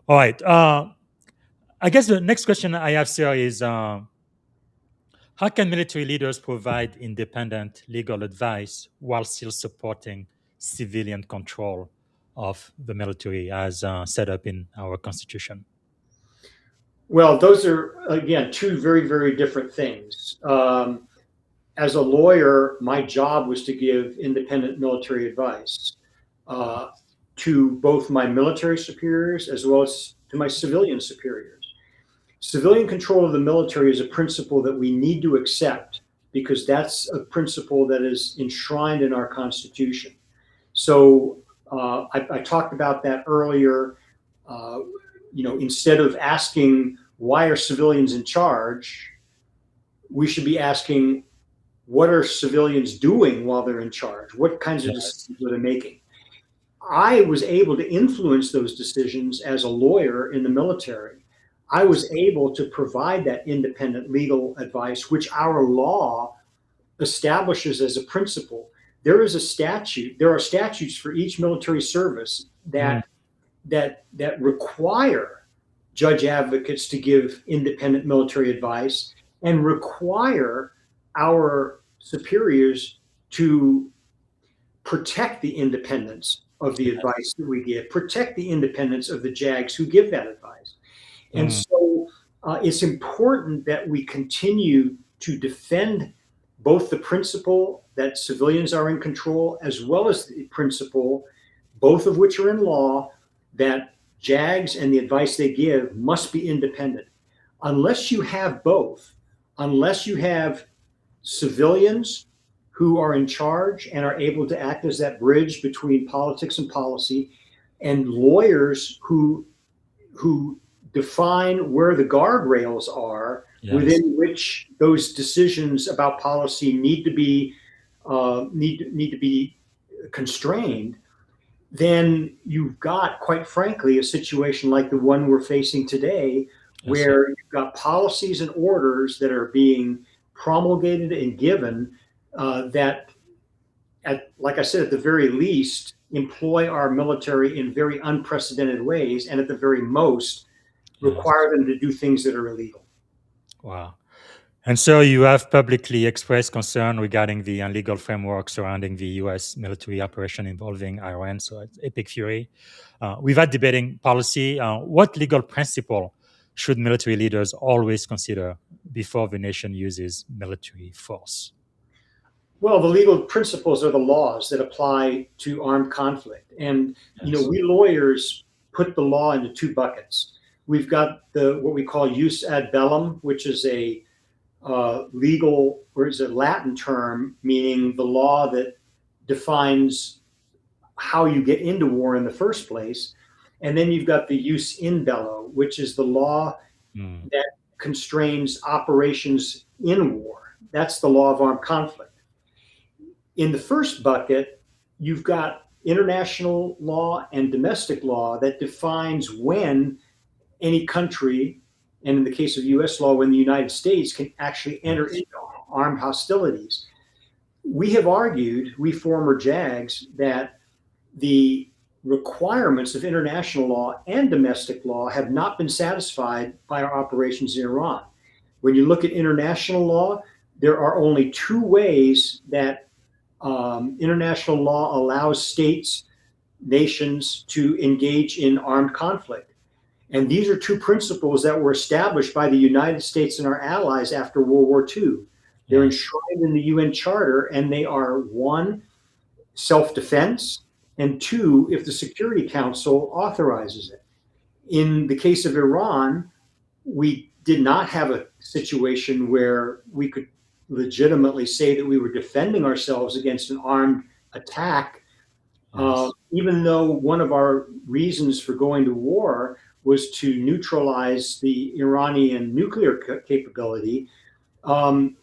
All right. I guess the next question I have, sir, is how can military leaders provide independent legal advice while still supporting civilian control of the military as set up in our Constitution? Well, those are, again, two very, very different things. As a lawyer, my job was to give independent military advice to both my military superiors as well as to my civilian superiors. Civilian control of the military is a principle that we need to accept because that's a principle that is enshrined in our Constitution. So I talked about that earlier. Instead of asking why are civilians in charge, we should be asking what are civilians doing while they're in charge? What kinds of decisions are they making? I was able to influence those decisions as a lawyer in the military. I was able to provide that independent legal advice, which our law establishes as a principle. There is a statute. There are statutes for each military service that require judge advocates to give independent military advice and require our superiors to protect the independence of the advice that we give, protect the independence of the JAGs who give that advice. And so it's important that we continue to defend both the principle that civilians are in control as well as the principle, both of which are in law, that JAGs and the advice they give must be independent. Unless you have both, unless you have civilians who are in charge and are able to act as that bridge between politics and policy, and lawyers who define where the guardrails are within which those decisions about policy need to be constrained, then you've got, quite frankly, a situation like the one we're facing today, where you've got policies and orders that are being promulgated and given that, like I said, at the very least, employ our military in very unprecedented ways, and at the very most, require them to do things that are illegal. Wow. And so you have publicly expressed concern regarding the illegal framework surrounding the U.S. military operation involving Iran, so it's Epic Fury. We've had debating policy. What legal principle should military leaders always consider before the nation uses military force? Well, the legal principles are the laws that apply to armed conflict. And, Yes. we lawyers put the law into two buckets. We've got what we call jus ad bellum, which is a legal, or is a Latin term, meaning the law that defines how you get into war in the first place. And then you've got the jus in bello, which is the law that constrains operations in war. That's the law of armed conflict. In the first bucket, you've got international law and domestic law that defines when any country, and in the case of US law, when the United States can actually enter into armed hostilities. We have argued, we former JAGs, that the requirements of international law and domestic law have not been satisfied by our operations in Iran. When you look at international law, there are only two ways that international law allows states, nations to engage in armed conflict. And these are two principles that were established by the United States and our allies after World War II. They're enshrined in the UN Charter, and they are: one, self-defense, and two, if the Security Council authorizes it. In the case of Iran, we did not have a situation where we could legitimately say that we were defending ourselves against an armed attack, even though one of our reasons for going to war was to neutralize the Iranian nuclear capability.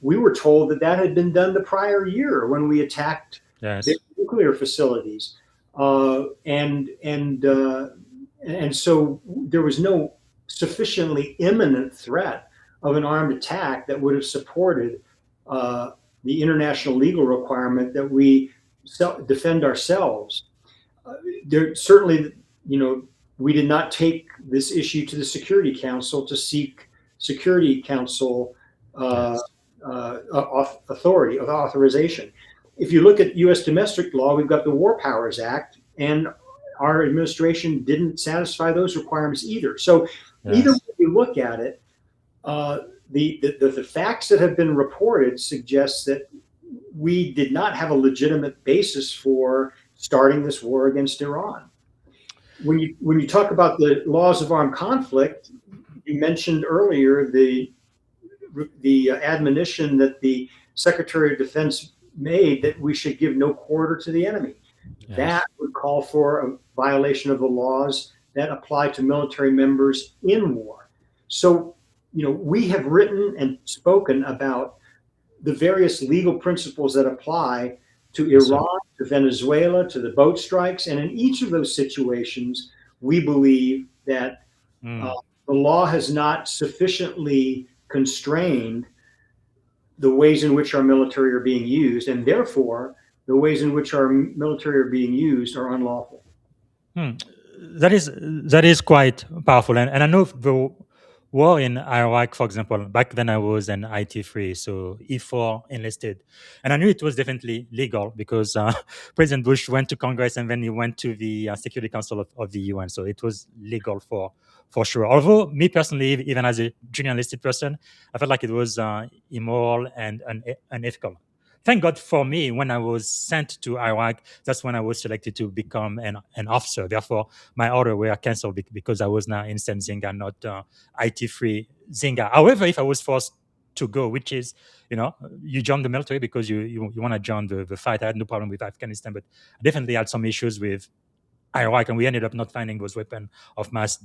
We were told that that had been done the prior year when we attacked their nuclear facilities, and so there was no sufficiently imminent threat of an armed attack that would have supported the international legal requirement that we defend ourselves. There certainly, we did not take this issue to the Security Council to seek Security Council authorization. If you look at U.S. domestic law, we've got the War Powers Act, and our administration didn't satisfy those requirements either. So either way you look at it, the facts that have been reported suggest that we did not have a legitimate basis for starting this war against Iran. When you talk about the laws of armed conflict, you mentioned earlier the admonition that the Secretary of Defense made that we should give no quarter to the enemy. Yes. That would call for a violation of the laws that apply to military members in war. So, we have written and spoken about the various legal principles that apply to Iran, to Venezuela, to the boat strikes. And in each of those situations, we believe that the law has not sufficiently constrained the ways in which our military are being used, and therefore the ways in which our military are being used are unlawful. That is quite powerful, and I know the war in Iraq, for example. Back then, I was an IT3, so E4 enlisted, and I knew it was definitely legal because President Bush went to Congress and then he went to the Security Council of the UN, so it was legal for sure. Although me personally, even as a junior enlisted person, I felt like it was immoral and unethical. Thank God for me, when I was sent to Iraq, that's when I was selected to become an officer. Therefore, my order were canceled because I was now instant Zinga, not IT3 Zinga. However, if I was forced to go, which is, you join the military because you want to join the fight. I had no problem with Afghanistan, but I definitely had some issues with Iraq, and we ended up not finding those weapons of mass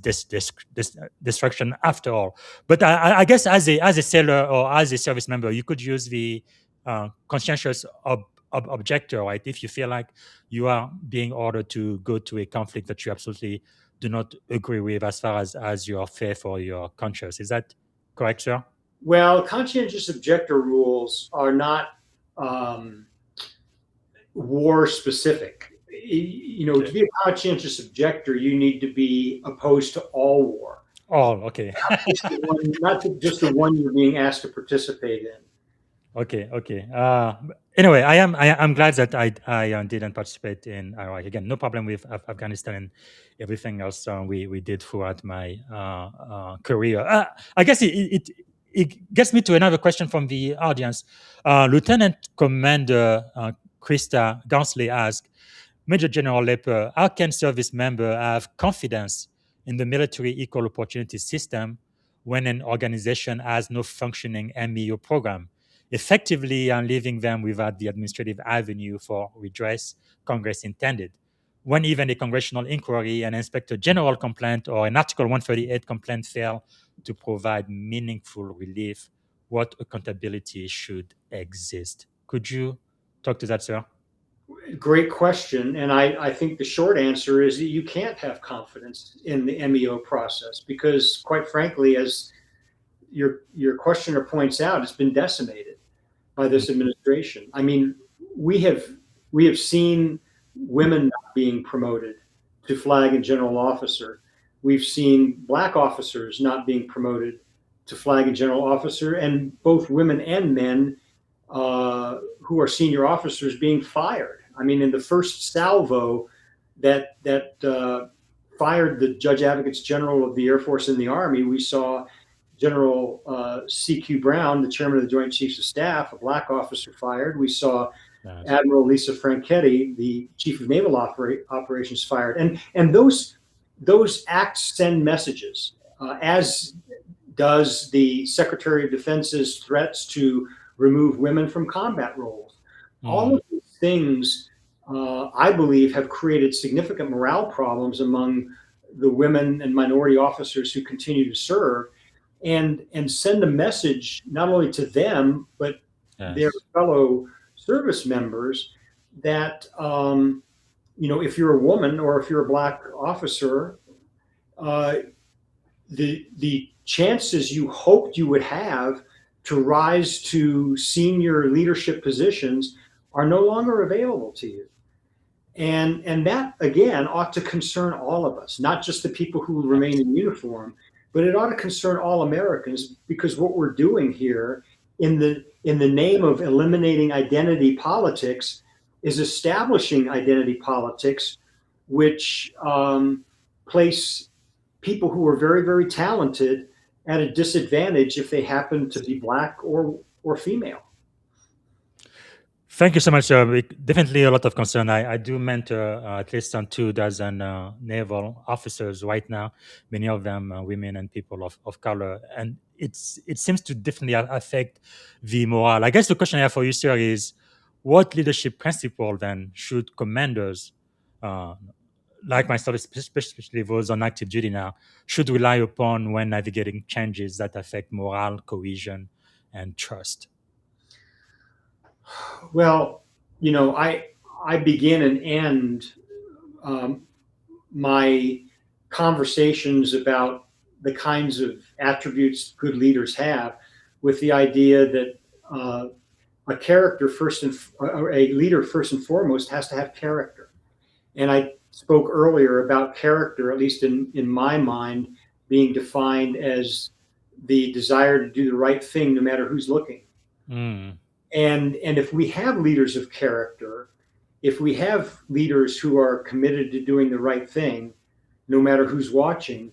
destruction after all. But I guess as a sailor or as a service member, you could use the conscientious objector, right? If you feel like you are being ordered to go to a conflict that you absolutely do not agree with as far as your faith or your conscience. Is that correct, sir? Well, conscientious objector rules are not war specific. To be a conscientious objector, you need to be opposed to all war. Oh, okay. Not just the one you're being asked to participate in. Okay. Anyway, I'm glad that I didn't participate in Iraq. Again, no problem with Afghanistan and everything else we did throughout my career. I guess it gets me to another question from the audience. Lieutenant Commander Krista Gansley asked, Major General Lepper, how can service members have confidence in the military equal opportunity system when an organization has no functioning MEO program, effectively leaving them without the administrative avenue for redress Congress intended? When even a congressional inquiry, an inspector general complaint, or an Article 138 complaint fail to provide meaningful relief, what accountability should exist? Could you talk to that, sir? Great question. And I think the short answer is that you can't have confidence in the MEO process because, quite frankly, as your questioner points out, it's been decimated by this administration. I mean, we have seen women not being promoted to flag and general officer. We've seen Black officers not being promoted to flag and general officer, and both women and men who are senior officers being fired. I mean, in the first salvo that fired the Judge Advocates General of the Air Force and the Army, we saw General C.Q. Brown, the chairman of the Joint Chiefs of Staff, a Black officer, fired. We saw Admiral Lisa Franchetti, the chief of naval operations, fired. And those acts send messages, as does the Secretary of Defense's threats to remove women from combat roles. All of these things, I believe, have created significant morale problems among the women and minority officers who continue to serve, and send a message not only to them, but their fellow service members that, if you're a woman or if you're a Black officer, the chances you hoped you would have to rise to senior leadership positions are no longer available to you. And that, again, ought to concern all of us, not just the people who remain in uniform, but it ought to concern all Americans, because what we're doing here in the name of eliminating identity politics is establishing identity politics, which place people who are very, very talented at a disadvantage if they happen to be Black or female. Thank you so much. Definitely a lot of concern. I do mentor at least 24 naval officers right now, many of them women and people of color. And it seems to definitely affect the morale. I guess the question I have for you, sir, is what leadership principle then should commanders, like myself, especially those on active duty now, should rely upon when navigating changes that affect morale, cohesion, and trust? Well, I begin and end my conversations about the kinds of attributes good leaders have with the idea that a leader first and foremost has to have character. And I spoke earlier about character, at least in my mind, being defined as the desire to do the right thing no matter who's looking. And if we have leaders of character, if we have leaders who are committed to doing the right thing, no matter who's watching,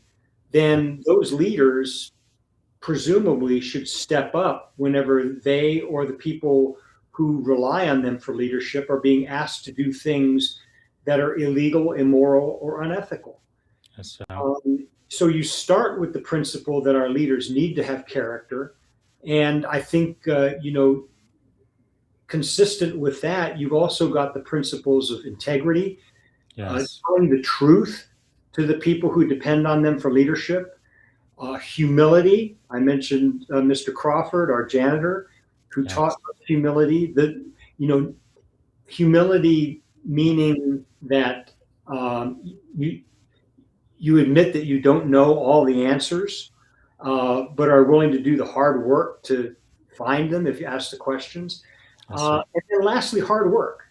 then those leaders presumably should step up whenever they or the people who rely on them for leadership are being asked to do things that are illegal, immoral, or unethical. So you start with the principle that our leaders need to have character. And I think, consistent with that, you've also got the principles of integrity, telling the truth to the people who depend on them for leadership, humility. I mentioned Mr. Crawford, our janitor, who taught us humility. Humility meaning that you admit that you don't know all the answers, but are willing to do the hard work to find them if you ask the questions. Yes, sir. And then lastly, hard work.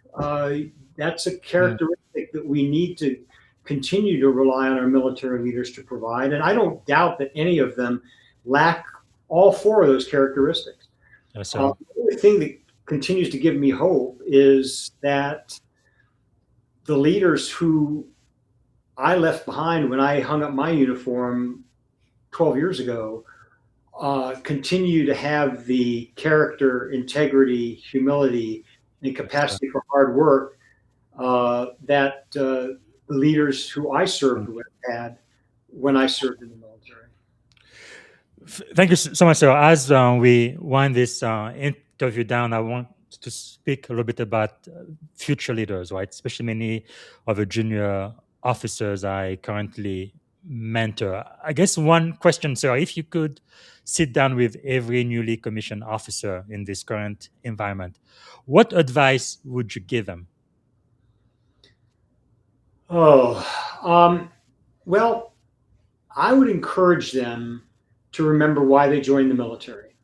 That's a characteristic that we need to continue to rely on our military leaders to provide. And I don't doubt that any of them lack all four of those characteristics. Yes, sir. The only thing that continues to give me hope is that the leaders who I left behind when I hung up my uniform 12 years ago continue to have the character, integrity, humility, and capacity for hard work that the leaders who I served with had when I served in the military. Thank you so much, sir. As we wind this interview down, I want to speak a little bit about future leaders, right? Especially many of the junior officers I currently mentor. I guess one question, sir, if you could sit down with every newly commissioned officer in this current environment, what advice would you give them? Well, I would encourage them to remember why they joined the military.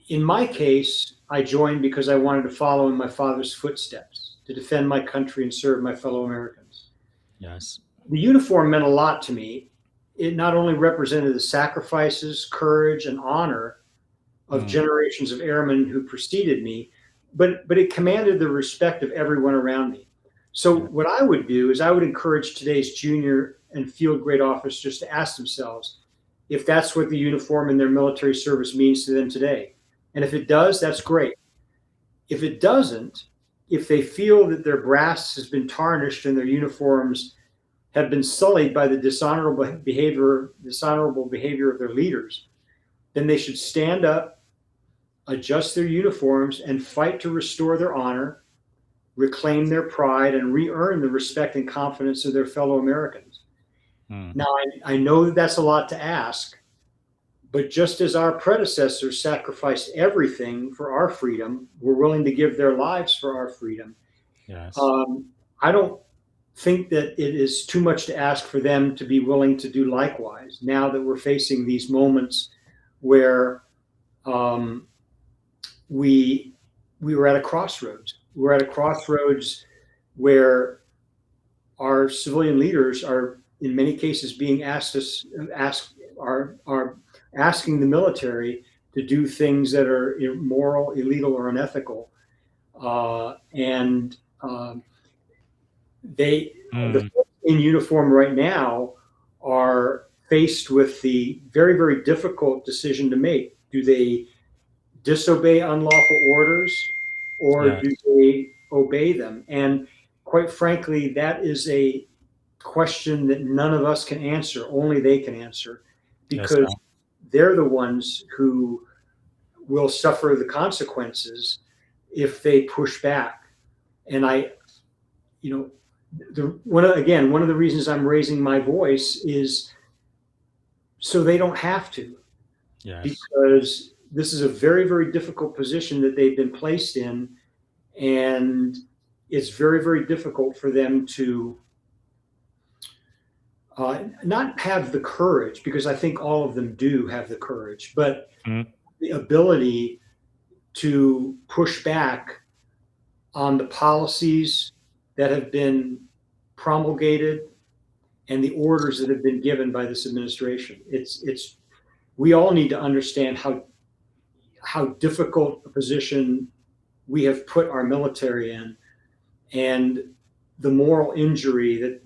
In my case, I joined because I wanted to follow in my father's footsteps, to defend my country and serve my fellow Americans. Yes. The uniform meant a lot to me. It not only represented the sacrifices, courage, and honor of generations of airmen who preceded me, but it commanded the respect of everyone around me. So what I would do is I would encourage today's junior and field grade officers to ask themselves if that's what the uniform in their military service means to them today. And if it does, that's great. If it doesn't, if they feel that their brass has been tarnished and their uniforms have been sullied by the dishonorable behavior of their leaders, then they should stand up, adjust their uniforms, and fight to restore their honor, reclaim their pride, and re-earn the respect and confidence of their fellow Americans. Now, I know that that's a lot to ask, but just as our predecessors sacrificed everything for our freedom, were willing to give their lives for our freedom. Yes. I don't think that it is too much to ask for them to be willing to do likewise now that we're facing these moments where we were at a crossroads. We're at a crossroads where our civilian leaders are, in many cases, being are asking the military to do things that are immoral, illegal, or unethical, the folks in uniform right now are faced with the very, very difficult decision to make. Do they disobey unlawful orders, or do they obey them? And quite frankly, that is a question that none of us can answer. Only they can answer, because they're the ones who will suffer the consequences if they push back. And one of the reasons I'm raising my voice is so they don't have to. Yes. Because this is a very, very difficult position that they've been placed in, and it's very, very difficult for them to not have the courage, because I think all of them do have the courage, but the ability to push back on the policies that have been promulgated and the orders that have been given by this administration. We all need to understand how difficult a position we have put our military in, and the moral injury that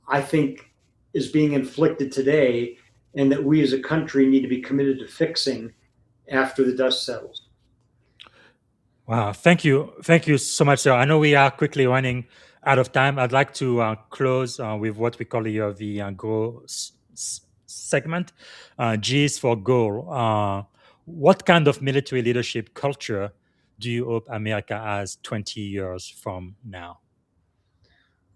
I think is being inflicted today, and that we as a country need to be committed to fixing after the dust settles. Wow, thank you so much, sir. I know we are quickly running out of time. I'd like to close with what we call here the goal segment. G is for goal. What kind of military leadership culture do you hope America has 20 years from now?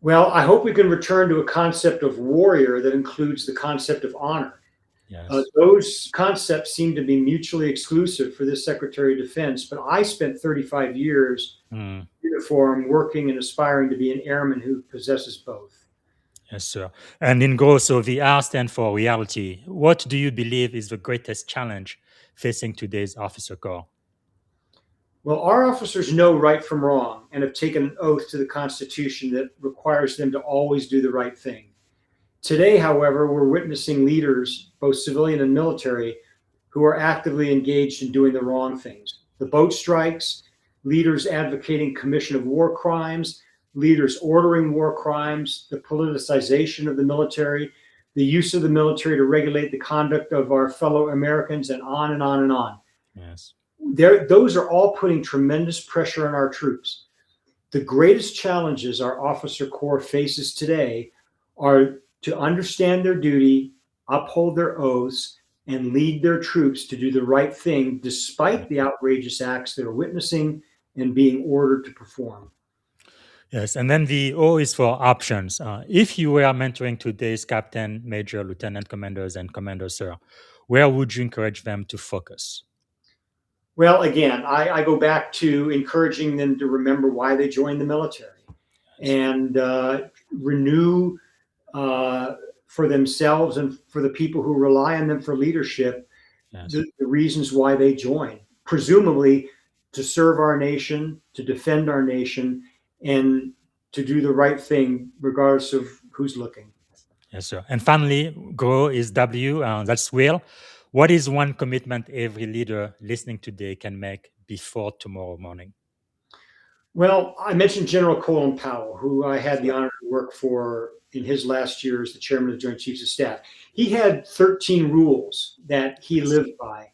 Well, I hope we can return to a concept of warrior that includes the concept of honor. Yes. Those concepts seem to be mutually exclusive for this Secretary of Defense, but I spent 35 years in uniform working and aspiring to be an airman who possesses both. Yes, sir. And in GO, so the R stands for reality. What do you believe is the greatest challenge facing today's officer corps? Well, our officers know right from wrong and have taken an oath to the Constitution that requires them to always do the right thing. Today, however, we're witnessing leaders, both civilian and military, who are actively engaged in doing the wrong things. The boat strikes, leaders advocating commission of war crimes, leaders ordering war crimes, the politicization of the military, the use of the military to regulate the conduct of our fellow Americans, and on and on and on. Yes. Those are all putting tremendous pressure on our troops. The greatest challenges our officer corps faces today are to understand their duty, uphold their oaths, and lead their troops to do the right thing despite the outrageous acts they're witnessing and being ordered to perform. Yes, and then the O is for options. If you were mentoring today's captain, major, lieutenant commanders, and commanders, sir, where would you encourage them to focus? Well, again, I go back to encouraging them to remember why they joined the military and renew for themselves and for the people who rely on them for leadership Yes. the reasons why they joined, presumably to serve our nation, to defend our nation, and to do the right thing regardless of who's looking. Yes, sir. And finally, grow is W. That's will. What is one commitment every leader listening today can make before tomorrow morning? Well, I mentioned General Colin Powell, who I had the honor to work for in his last year as the chairman of the Joint Chiefs of Staff. He had 13 rules that he lived by,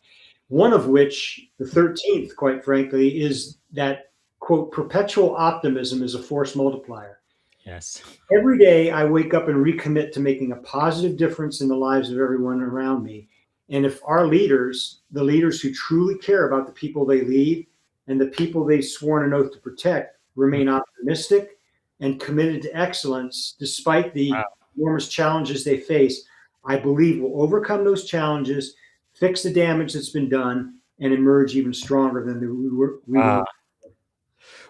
one of which, the 13th, quite frankly, is that, quote, perpetual optimism is a force multiplier. Yes. Every day I wake up and recommit to making a positive difference in the lives of everyone around me. And if our leaders, the leaders who truly care about the people they lead and the people they've sworn an oath to protect, remain optimistic and committed to excellence despite the enormous challenges they face, I believe we'll overcome those challenges, fix the damage that's been done, and emerge even stronger than we were.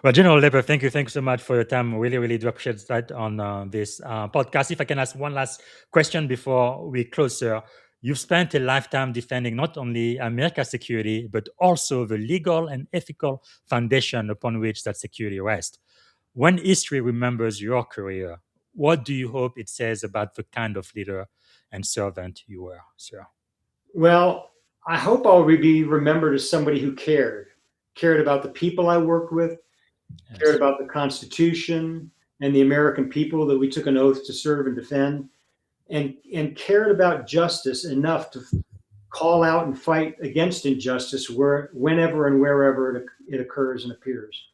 Well, General Lepper, thank you so much for your time. Really, really do appreciate that on this podcast. If I can ask one last question before we close, sir. You've spent a lifetime defending not only America's security, but also the legal and ethical foundation upon which that security rests. When history remembers your career, what do you hope it says about the kind of leader and servant you were, sir? Well, I hope I'll be remembered as somebody who cared about the people I worked with, cared about the Constitution and the American people that we took an oath to serve and defend, and cared about justice enough to call out and fight against injustice whenever and wherever it occurs and appears.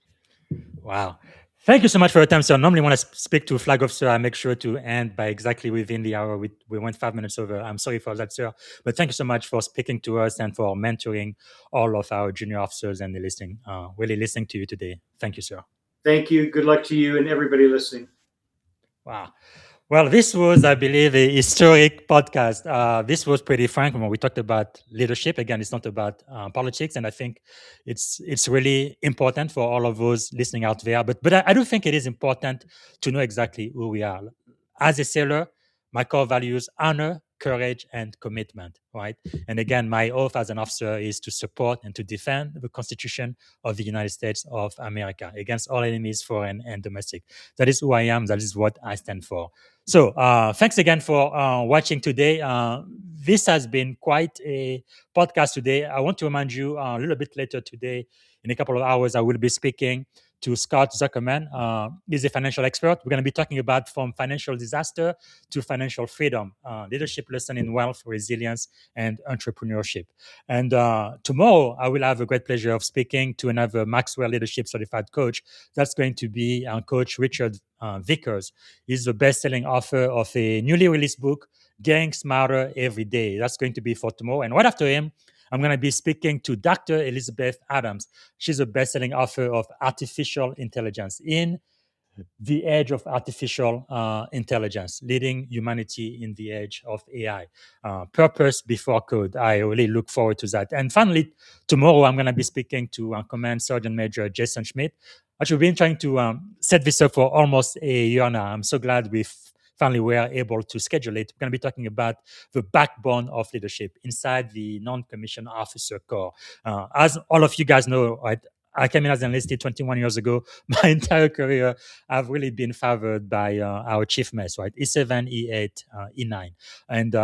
Wow. Thank you so much for your time, sir. Normally, when I speak to a flag officer, I make sure to end by exactly within the hour. We went 5 minutes over. I'm sorry for that, sir. But thank you so much for speaking to us and for mentoring all of our junior officers and really listening to you today. Thank you, sir. Thank you. Good luck to you and everybody listening. Wow. Well, this was, I believe, a historic podcast. This was pretty frank when we talked about leadership. Again, it's not about politics, and I think it's really important for all of those listening out there. But I do think it is important to know exactly who we are. As a sailor, my core values: honor, courage, and commitment. Right. And again, my oath as an officer is to support and to defend the Constitution of the United States of America against all enemies, foreign and domestic. That is who I am. That is what I stand for. So thanks again for watching today. This has been quite a podcast today. I want to remind you a little bit later today, in a couple of hours, I will be speaking to Scott Zuckerman. He's a financial expert. We're going to be talking about from financial disaster to financial freedom, leadership lesson in wealth, resilience, and entrepreneurship. And tomorrow, I will have a great pleasure of speaking to another Maxwell Leadership Certified Coach. That's going to be Coach Richard Vickers. He's the best-selling author of a newly released book, Getting Smarter Every Day. That's going to be for tomorrow. And right after him, I'm going to be speaking to Dr. Elizabeth Adams. She's a best-selling author of Artificial Intelligence in the Age of Artificial Intelligence, Leading Humanity in the Age of AI. Purpose before code. I really look forward to that. And finally, tomorrow I'm going to be speaking to Command Sergeant Major Jason Schmidt. Actually, we've been trying to set this up for almost a year now. I'm so glad we finally were able to schedule it. We're going to be talking about the backbone of leadership inside the non-commissioned officer corps. As all of you guys know, right, I came in as enlisted 21 years ago. My entire career, I've really been favored by our chief mess, right? E7, E8, E9. And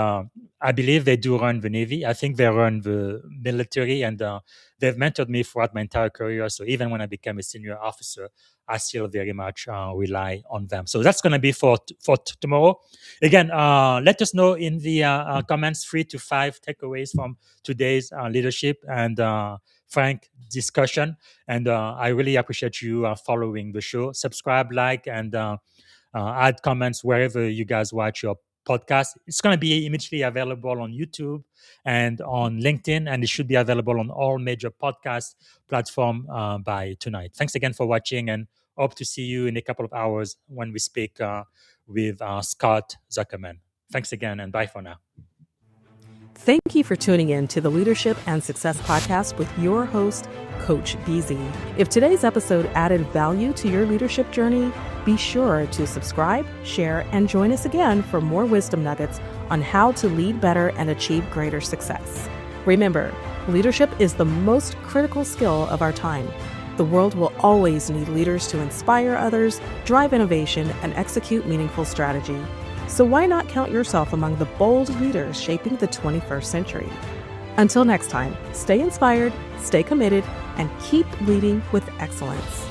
I believe they do run the Navy. I think they run the military, and they've mentored me throughout my entire career. So even when I became a senior officer, I still very much rely on them. So that's going to be for tomorrow. Again, let us know in the comments 3 to 5 takeaways from today's leadership and frank discussion. And I really appreciate you following the show. Subscribe, like, and add comments wherever you guys watch your podcast. It's going to be immediately available on YouTube and on LinkedIn, and it should be available on all major podcast platforms by tonight. Thanks again for watching, and hope to see you in a couple of hours when we speak with Scott Zuckerman. Thanks again, and bye for now. Thank you for tuning in to the Leadership and Success Podcast with your host, Coach BZ. If today's episode added value to your leadership journey, be sure to subscribe, share, and join us again for more wisdom nuggets on how to lead better and achieve greater success. Remember, leadership is the most critical skill of our time. The world will always need leaders to inspire others, drive innovation, and execute meaningful strategy. So why not count yourself among the bold leaders shaping the 21st century? Until next time, stay inspired, stay committed, and keep leading with excellence.